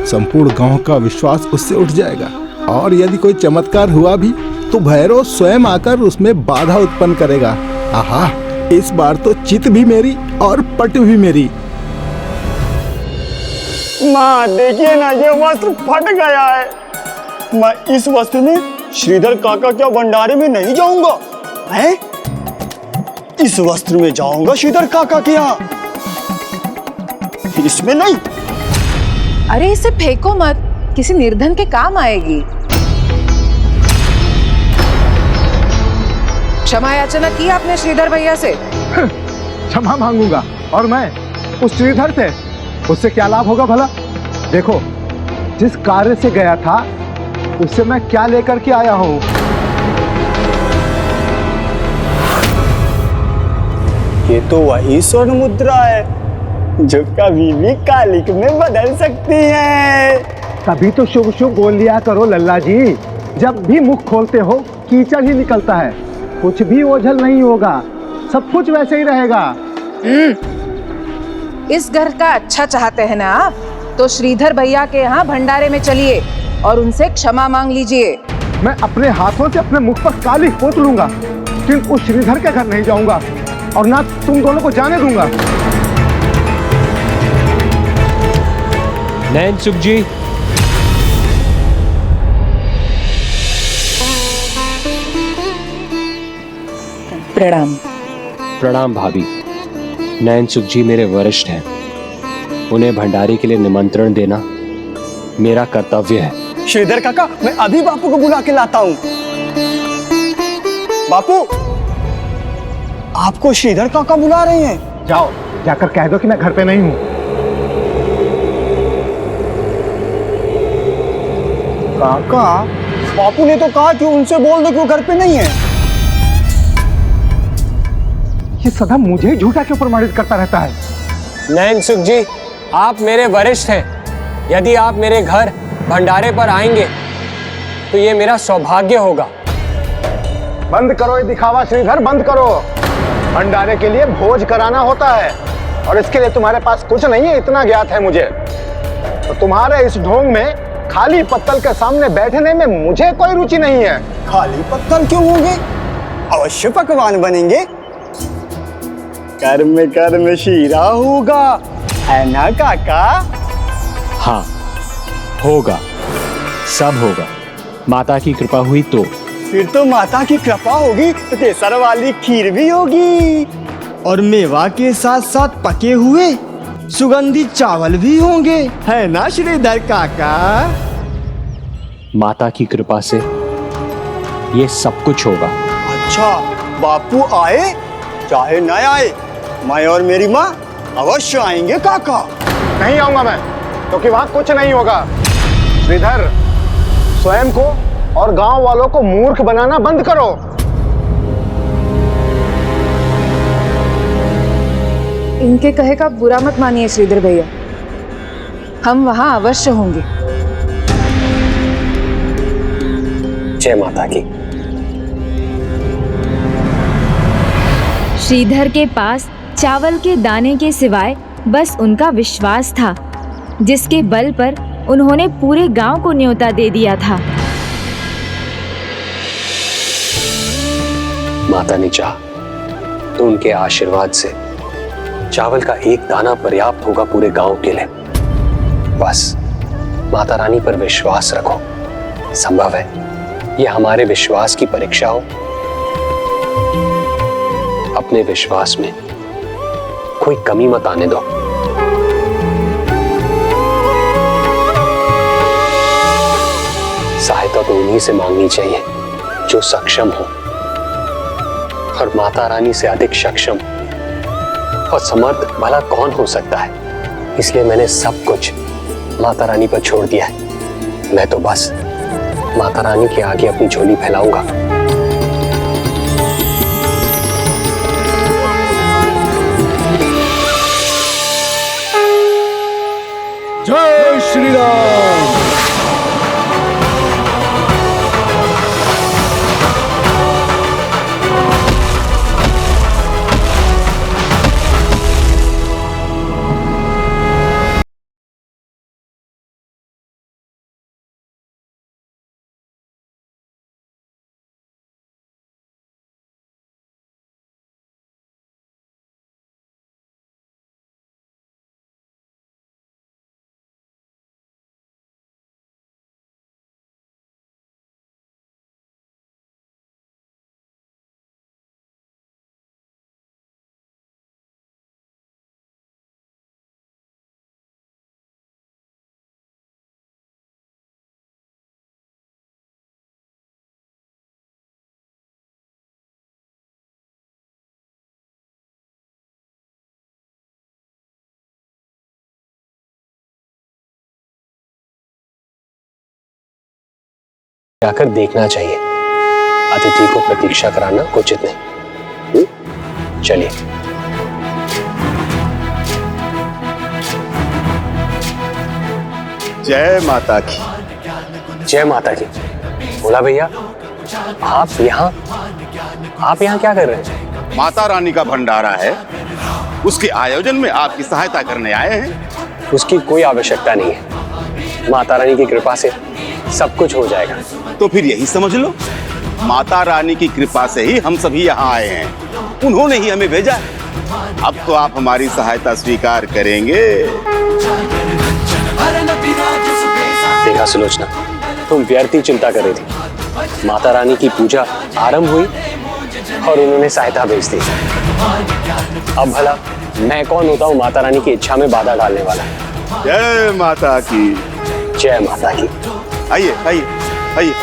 संपूर्ण गांव का विश्वास उससे उठ जाएगा और यदि कोई चमत्कार हुआ भी तो भैरव स्वयं आकर उसमें बाधा उत्पन्न करेगा। आहा, इस बार तो चित भी मेरी और पट भी मेरी। माँ देखिए ना, ये वस्त्र फट गया है। मैं इस वस्त्र में श्रीधर काका क्या भंडारे में नहीं जाऊंगा हैं? इस वस्त्र में जाऊंगा श्रीधर काका के यहाँ, इसमें नहीं। अरे इसे फेंको मत, किसी निर्धन के काम आएगी। क्षमा याचना की आपने श्रीधर भैया से? क्षमा मांगूंगा और मैं उस श्रीधर से, उससे क्या लाभ होगा भला? देखो, जिस कार्य से गया था उससे मैं क्या लेकर के आया हूँ। ये तो वही स्वर्ण मुद्रा है जो कभी भी कालिक में बदल सकती है। तभी तो शुभ शुभ बोल लिया करो लल्ला जी। जब भी मुख खोलते हो कीचड़ ही निकलता है, कुछ भी ओझल नहीं होगा, सब कुछ वैसे ही रहेगा। इस घर का अच्छा चाहते हैं ना आप, तो श्रीधर भैया के यहाँ भंडारे में चलिए और उनसे क्षमा मांग लीजिए। मैं अपने हाथों से अपने मुख पर कालिख पोत लूंगा, फिर उस श्रीधर के घर नहीं जाऊंगा और ना तुम दोनों को जाने दूंगा। नैन सुख जी, प्रणाम। प्रणाम भाभी। नैन सुख जी मेरे वरिष्ठ हैं, उन्हें भंडारे के लिए निमंत्रण देना मेरा कर्तव्य है। श्रीधर काका, मैं अभी बापू को बुला के लाता हूँ। बापू, आपको श्रीधर काका बुला रहे हैं। जाओ, जाकर कह दो कि मैं घर पे नहीं हूँ। काका, बापू ने तो कहा कि उनसे बोल दो कि वो घर पे नहीं है। ये सदा मुझे ही झूठा क्यों प्रमाणित करता रहता है? नैन सुख जी, आप मेरे वरिष्ठ हैं। यदि आप मेरे घर भंडारे पर आएंगे तो ये मेरा सौभाग्य होगा। बंद करो ये दिखावा श्रीधर, बंद करो। भंडारे के लिए भोज कराना होता है और इसके लिए तुम्हारे पास कुछ नहीं है, इतना ज्ञात है मुझे। तो तुम्हारे इस ढोंग में खाली पत्तल के सामने बैठने में मुझे कोई रुचि नहीं है। खाली पत्तल क्यों होंगे? अवश्य पकवान बनेंगे। कर्म कर्म शीरा होगा, है ना काका? हाँ, होगा, सब होगा। माता की कृपा हुई तो। फिर तो माता की कृपा होगी तो केसर वाली खीर भी होगी और मेवा के साथ साथ पके हुए सुगंधित चावल भी होंगे, है ना श्रीधर काका? माता की कृपा से ये सब कुछ होगा। अच्छा, बापू आए चाहे न आए, मैं और मेरी माँ अवश्य आएंगे काका। नहीं आऊंगा मैं, क्योंकि वहां कुछ नहीं होगा। श्रीधर, स्वयं को और गांव वालों को मूर्ख बनाना बंद करो। इनके कहे का बुरा मत मानिए श्रीधर भैया, हम वहां अवश्य होंगे। जय माता की। श्रीधर के पास चावल के दाने के सिवाय बस उनका विश्वास था, जिसके बल पर उन्होंने पूरे गांव को न्योता दे दिया था। माता ने चाहा तो उनके आशीर्वाद से चावल का एक दाना पर्याप्त होगा पूरे गांव के लिए। बस माता रानी पर विश्वास रखो। संभव है ये हमारे विश्वास की परीक्षा हो। अपने विश्वास में कोई कमी मत आने दो। सहायता तो उन्हीं से मांगनी चाहिए जो सक्षम हो, और माता रानी से अधिक सक्षम और समर्थ भला कौन हो सकता है। इसलिए मैंने सब कुछ माता रानी पर छोड़ दिया है। मैं तो बस माता रानी के आगे अपनी झोली फैलाऊंगा। जय श्री राम। जाकर देखना चाहिए। अतिथि को प्रतीक्षा कराना उचित नहीं। चलिए। जय माता की। जय माता की। बोला भैया, आप यहाँ क्या कर रहे हैं? माता रानी का भंडारा है, उसके आयोजन में आपकी सहायता करने आए हैं। उसकी कोई आवश्यकता नहीं है। माता रानी की कृपा से सब कुछ हो जाएगा। तो फिर यही समझ लो, माता रानी की कृपा से ही हम सभी यहाँ आए हैं। उन्होंने ही हमें भेजा है। अब तो आप हमारी सहायता स्वीकार करेंगे। देखा सुलोचना, तुम व्यर्थ ही चिंता कर रही थी। माता रानी की पूजा आरंभ हुई और उन्होंने सहायता भेज दी। अब भला मैं कौन होता हूँ माता रानी की इच्छा में बाधा डालने वाला? जय माता की। जय माता की। आइए आइए आइए।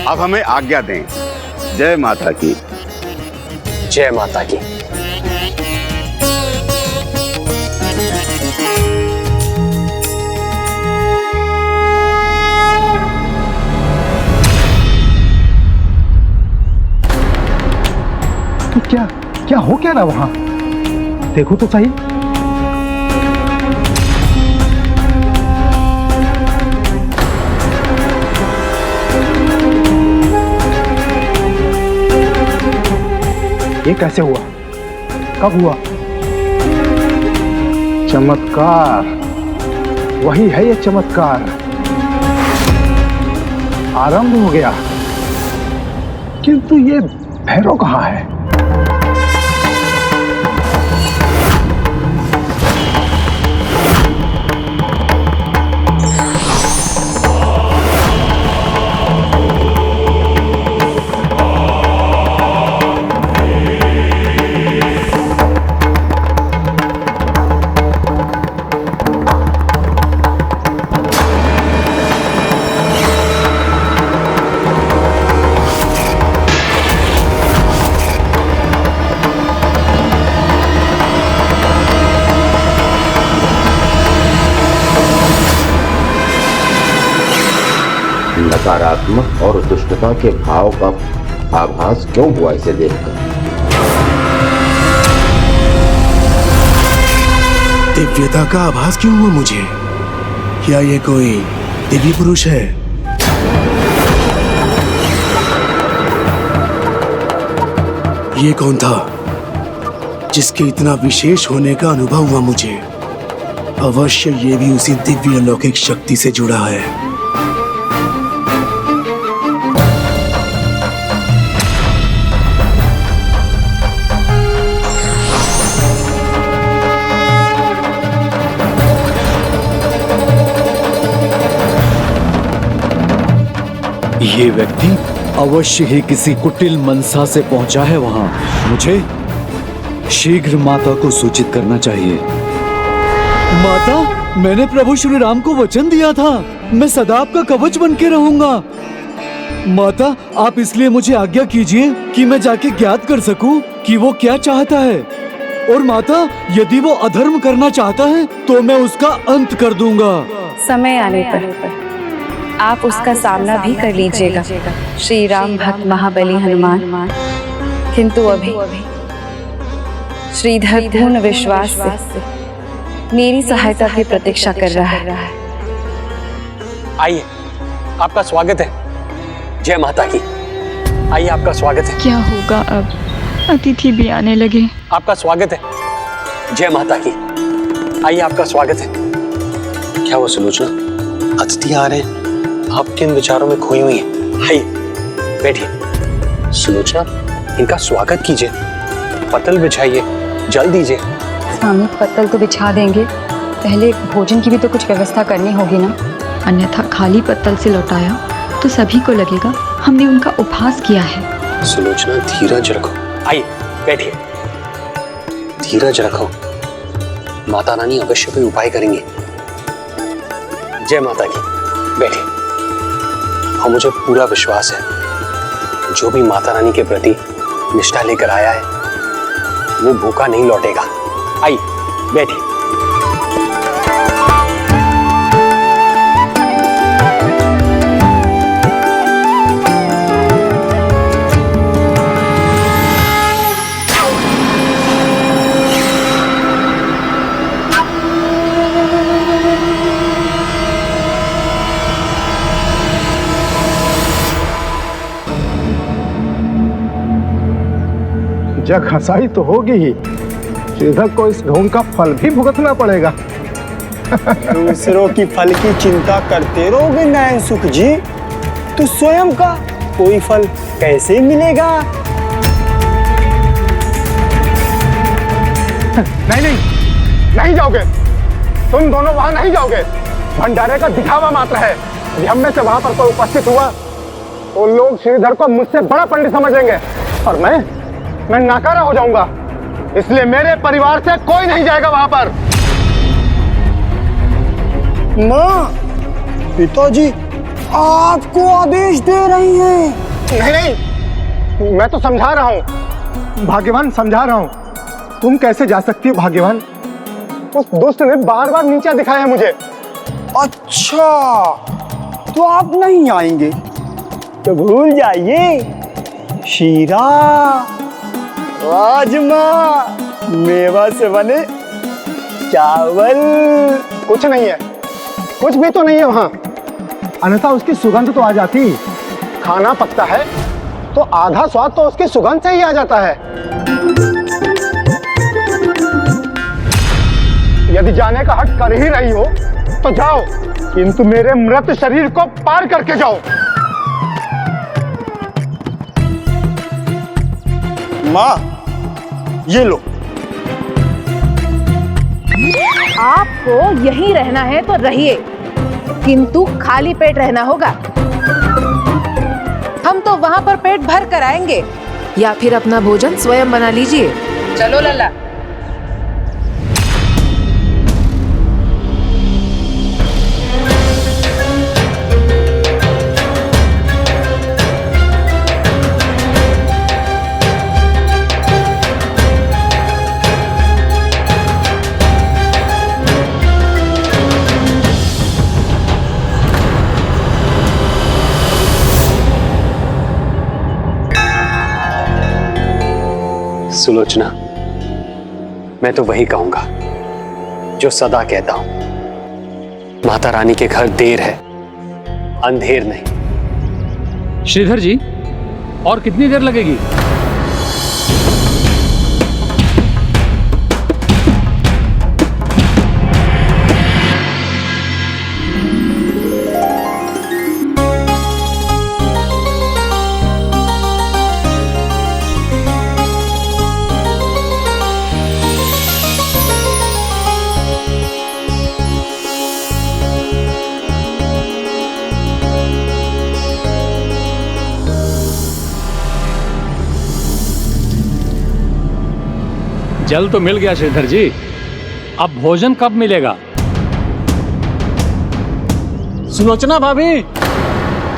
अब हमें आज्ञा दें। जय माता की। जय माता की। तो क्या हो क्या रहा वहां? देखो तो सही। ये कैसे हुआ? कब हुआ? चमत्कार, वही है ये चमत्कार। आरंभ हो गया, किंतु ये भैरव कहाँ है? नकारात्मक और दुष्टता के भाव का आभास क्यों हुआ इसे देखकर? दिव्यता का आभास क्यों हुआ मुझे? क्या ये कोई दिव्य पुरुष है? ये कौन था जिसके इतना विशेष होने का अनुभव हुआ मुझे? अवश्य ये भी उसी दिव्य अलौकिक शक्ति से जुड़ा है। ये व्यक्ति अवश्य ही किसी कुटिल मनसा से पहुंचा है वहां। मुझे शीघ्र माता को सूचित करना चाहिए। माता, मैंने प्रभु श्री राम को वचन दिया था, मैं सदा आपका कवच बन के रहूंगा। माता, आप इसलिए मुझे आज्ञा कीजिए कि मैं जाके ज्ञात कर सकूं कि वो क्या चाहता है। और माता, यदि वो अधर्म करना चाहता है तो मैं उसका अंत कर दूंगा। समय आने पर आप उसका सामना भी कर लीजिएगा श्री राम भक्त महाबली हनुमान। किंतु अभी श्रीधर पूर्ण विश्वास से मेरी सहायता की प्रतीक्षा कर रहा है। आइए, आपका स्वागत है। जय माता की। आइए, आपका स्वागत है। क्या होगा अब? अतिथि भी आने लगे। आपका स्वागत है। जय माता की। आइए, आपका स्वागत है। क्या वो सुलोचना, अतिथि आ रहे हैं? आप किन विचारों में खोई हुई हैं? आइए, बैठिए। सुलोचना, इनका स्वागत कीजिए, पतल बिछाइए, जल दीजिए। स्वामी, पत्तल तो बिछा देंगे, पहले भोजन की भी तो कुछ व्यवस्था करनी होगी ना। अन्यथा खाली पत्तल से लौटाया तो सभी को लगेगा हमने उनका उपहास किया है। सुलोचना, धीरज रखो। आइए, बैठिए। धीरज रखो, माता रानी अवश्य कोई उपाय करेंगे। जय माता की। बैठिए। और मुझे पूरा विश्वास है, जो भी माता रानी के प्रति निष्ठा लेकर आया है वो भूखा नहीं लौटेगा। आइए, बैठिए। जग हंसाई तो होगी ही, श्रीधर को इस ढोंग का फल भी भुगतना पड़ेगा। दूसरों की फल की चिंता करते रहोगे नैन सुख जी, तो स्वयं का कोई फल कैसे मिलेगा? नहीं नहीं, नहीं जाओगे तुम दोनों, वहां नहीं जाओगे। भंडारे का दिखावा मात्र है। यदि हम में से वहां पर कोई उपस्थित हुआ तो लोग श्रीधर को मुझसे बड़ा पंडित समझेंगे और मैं नाकारा हो जाऊंगा। इसलिए मेरे परिवार से कोई नहीं जाएगा वहां पर। माँ, पिताजी आपको आदेश दे रही हैं। नहीं नहीं, मैं तो समझा रहा हूं भाग्यवान, समझा रहा हूं। तुम कैसे जा सकती हो भाग्यवान? उस दुष्ट ने बार बार नीचा दिखाया मुझे। अच्छा, तो आप नहीं आएंगे तो भूल जाइए। शीरा, राजमा, मेवा से बने चावल, कुछ नहीं है, कुछ भी तो नहीं है वहां। अन्यथा उसकी सुगंध तो आ जाती। खाना पकता है तो आधा स्वाद तो उसकी सुगंध से ही आ जाता है। यदि जाने का हट कर ही रही हो तो जाओ, किंतु मेरे मृत शरीर को पार करके जाओ। माँ, ये लो। आपको यहीं रहना है तो रहिए, किंतु खाली पेट रहना होगा। हम तो वहाँ पर पेट भर कर आएंगे, या फिर अपना भोजन स्वयं बना लीजिए। चलो लल्ला। सुलोचना, मैं तो वही कहूंगा जो सदा कहता हूं। माता रानी के घर देर है, अंधेर नहीं। श्रीधर जी, और कितनी देर लगेगी? जल तो मिल गया श्रीधर जी, अब भोजन कब मिलेगा? सुलोचना भाभी,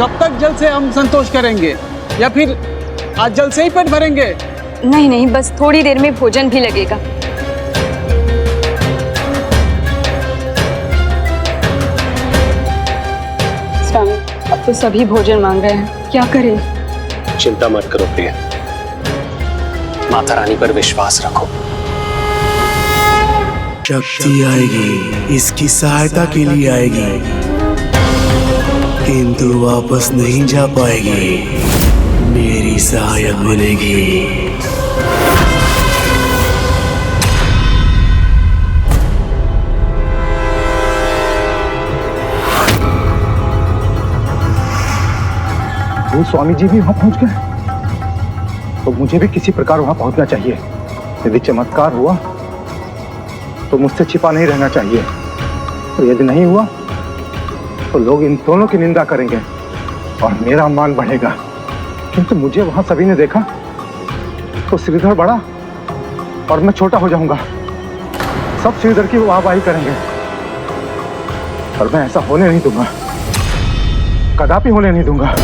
कब तक जल से हम संतोष करेंगे, या फिर आज जल से ही पेट भरेंगे? नहीं नहीं, बस थोड़ी देर में भोजन भी लगेगा। स्वामी, अब तो सभी भोजन मांग रहे हैं, क्या करें? चिंता मत करो प्रिया, माता रानी पर विश्वास रखो। शक्ति आएगी, इसकी सहायता के लिए आएगी, किंतु वापस नहीं जा पाएगी, मेरी सहायक बनेगी। वो स्वामी जी भी वहां पहुंच गए, तो मुझे भी किसी प्रकार वहां पहुंचना चाहिए। यदि चमत्कार हुआ तो मुझसे छिपा नहीं रहना चाहिए, और यदि नहीं हुआ तो लोग इन दोनों की निंदा करेंगे और मेरा मान बढ़ेगा। किंतु मुझे वहां सभी ने देखा तो श्रीधर बड़ा और मैं छोटा हो जाऊंगा। सब श्रीधर की वाहवाही करेंगे और मैं ऐसा होने नहीं दूंगा, कदापि होने नहीं दूंगा।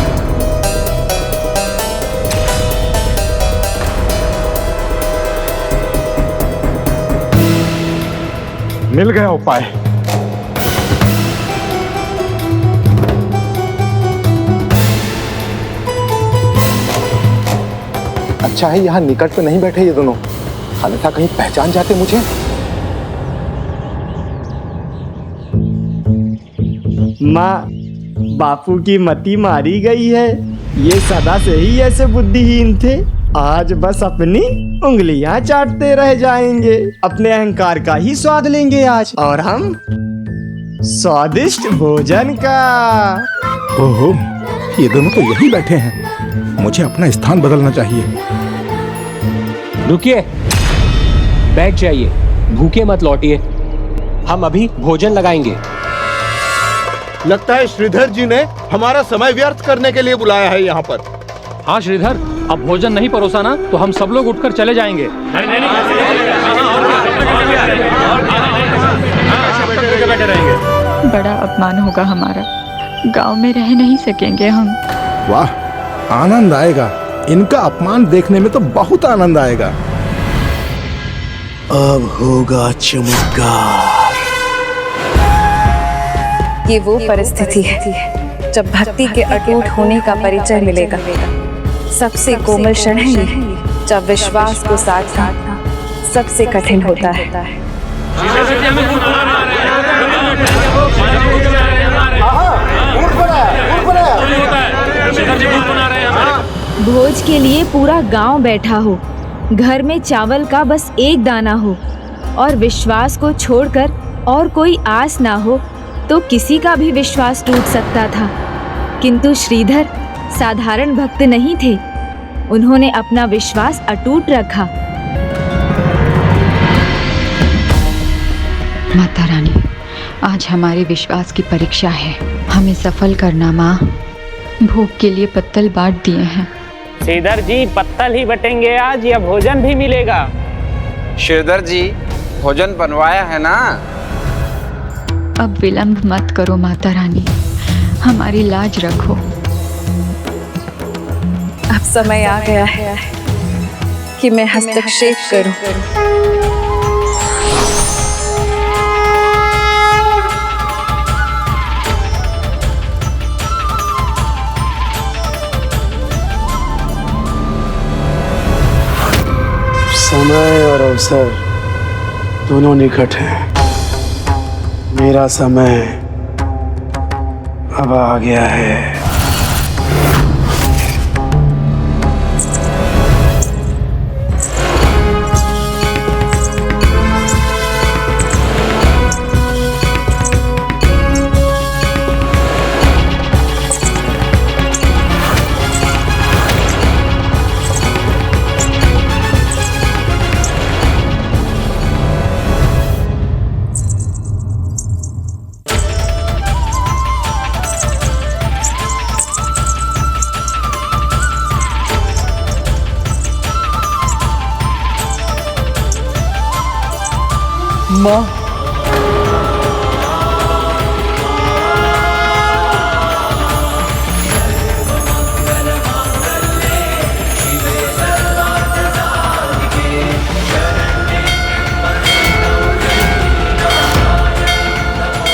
मिल गया उपाय। अच्छा है यहां निकट पे नहीं बैठे ये दोनों, अन्यथा कहीं पहचान जाते मुझे। माँ, बापू की मति मारी गई है। ये सदा से ही ऐसे बुद्धिहीन थे, आज बस अपनी उंगलियां चाटते रह जाएंगे। अपने अहंकार का ही स्वाद लेंगे आज, और हम स्वादिष्ट भोजन का। ओहो, ये दोनों तो यही बैठे हैं, मुझे अपना स्थान बदलना चाहिए। रुकिए, बैठ जाइए, भूखे मत लौटिए, हम अभी भोजन लगाएंगे। लगता है श्रीधर जी ने हमारा समय व्यर्थ करने के लिए बुलाया है यहाँ पर। हाँ श्रीधर, अब भोजन नहीं परोसा ना तो हम सब लोग उठकर चले जाएंगे। बैठे रहेंगे। बड़ा अपमान होगा हमारा, गांव में रह नहीं सकेंगे हम। वाह, आनंद आएगा, इनका अपमान देखने में तो बहुत आनंद आएगा। अब होगा चमत्कार। ये वो परिस्थिति है जब भक्ति के अटूट होने का परिचय मिलेगा। सबसे कोमल क्षण है ये, जब विश्वास को साधना सबसे कठिन होता है। भोज के लिए पूरा गांव बैठा हो, घर में चावल का बस एक दाना हो और विश्वास को छोड़कर और कोई आस ना हो, तो किसी का भी विश्वास टूट सकता था। किंतु श्रीधर साधारण भक्त नहीं थे, उन्होंने अपना विश्वास अटूट रखा। माता रानी, आज हमारे विश्वास की परीक्षा है, हमें सफल करना माँ। भोग के लिए पत्तल बांट दिए हैं। श्रीधर जी, पत्तल ही बटेंगे आज या भोजन भी मिलेगा? श्रीधर जी, भोजन बनवाया है ना? अब विलंब मत करो माता रानी, हमारी लाज रखो। अब समय आ गया है कि मैं हस्तक्षेप करूं। समय और अवसर दोनों निकट हैं। मेरा समय अब आ गया है। माँ,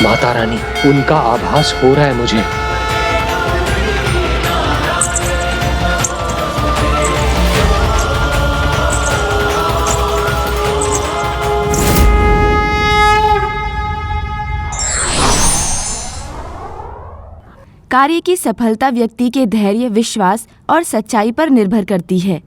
माता रानी, उनका आभास हो रहा है मुझे। कार्य की सफलता व्यक्ति के धैर्य, विश्वास और सच्चाई पर निर्भर करती है।